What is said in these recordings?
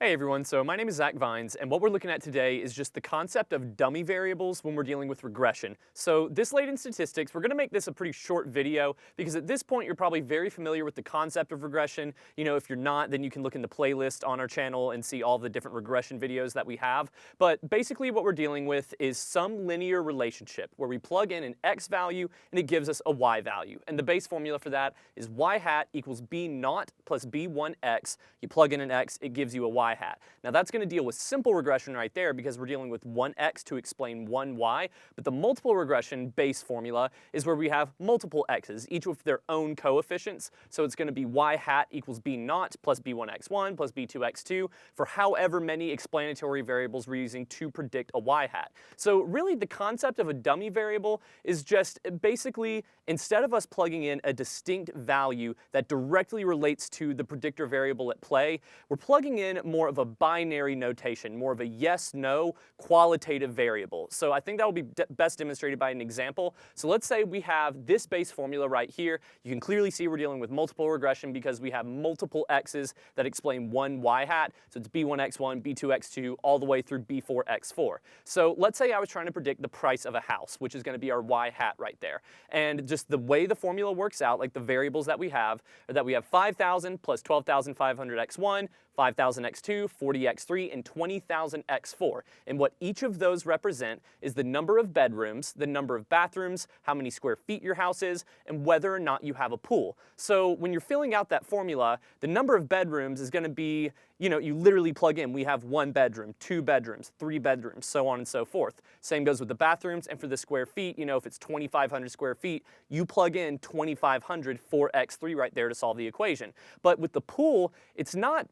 Hey everyone, so my name is Zach Vines, and what we're looking at today is just the concept of dummy variables when we're dealing with regression. So this late in statistics, we're going to make this a pretty short video because at this point you're probably very familiar with the concept of regression. You know, if you're not, then you can look in the playlist on our channel and see all the different regression videos that we have. But basically what we're dealing with is some linear relationship where we plug in an x value and it gives us a y value. And the base formula for that is y hat equals b naught plus b1x. You plug in an x, it gives you a y hat. Now that's going to deal with simple regression right there because we're dealing with 1x to explain 1y, but the multiple regression base formula is where we have multiple x's, each with their own coefficients. So it's going to be y hat equals b naught plus b1x1 plus b2x2 for however many explanatory variables we're using to predict a y hat. So really the concept of a dummy variable is just basically instead of us plugging in a distinct value that directly relates to the predictor variable at play, we're plugging in more of a binary notation, more of a yes-no qualitative variable. So I think that will be best demonstrated by an example. So let's say we have this base formula right here. You can clearly see we're dealing with multiple regression because we have multiple x's that explain one y hat. So it's b1x1, b2x2, all the way through b4x4. So let's say I was trying to predict the price of a house, which is going to be our y hat right there. And just the way the formula works out, like the variables that we have, are that we have 5,000 plus 12,500x1, 5,000x2, 40x3, and 20,000x4. And what each of those represent is the number of bedrooms, the number of bathrooms, how many square feet your house is, and whether or not you have a pool. So when you're filling out that formula, the number of bedrooms is going to be, you literally plug in, we have 1 bedroom, 2 bedrooms, 3 bedrooms, so on and so forth. Same goes with the bathrooms, and for the square feet, if it's 2,500 square feet, you plug in 2,500 for x3 right there to solve the equation. But with the pool, it's not.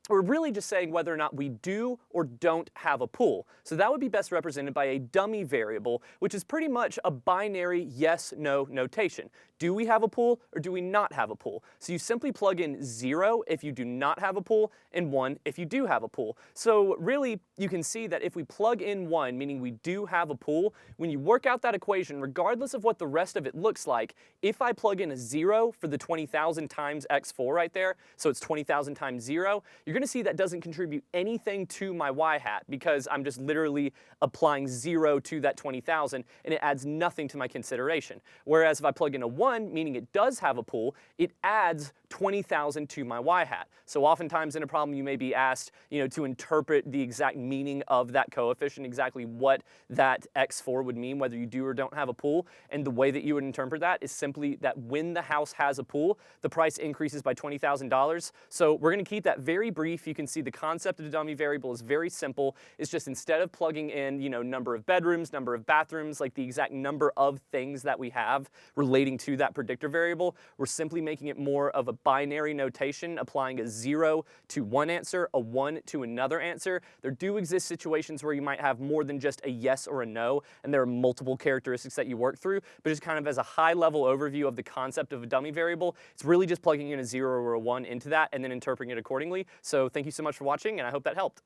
We're really just saying whether or not we do or don't have a pool. So that would be best represented by a dummy variable, which is pretty much a binary yes-no notation. Do we have a pool or do we not have a pool? So you simply plug in 0 if you do not have a pool and 1 if you do have a pool. So really, you can see that if we plug in 1, meaning we do have a pool, when you work out that equation, regardless of what the rest of it looks like, if I plug in a 0 for the 20,000 times x4 right there, so it's 20,000 times 0, you're going to see that doesn't contribute anything to my y hat because I'm just literally applying 0 to that 20,000 and it adds nothing to my consideration. Whereas if I plug in a 1, meaning it does have a pool, it adds 20,000 to my y hat. So oftentimes in a problem you may be asked, to interpret the exact meaning of that coefficient, exactly what that x4 would mean, whether you do or don't have a pool. And the way that you would interpret that is simply that when the house has a pool, the price increases by $20,000. So we're going to keep that very brief. You can see the concept of a dummy variable is very simple. It's just instead of plugging in, number of bedrooms, number of bathrooms, like the exact number of things that we have relating to that predictor variable, we're simply making it more of a binary notation, applying a 0 to one answer, a 1 to another answer. There do exist situations where you might have more than just a yes or a no, and there are multiple characteristics that you work through, but just kind of as a high-level overview of the concept of a dummy variable, it's really just plugging in a 0 or a 1 into that and then interpreting it accordingly. So thank you so much for watching, and I hope that helped.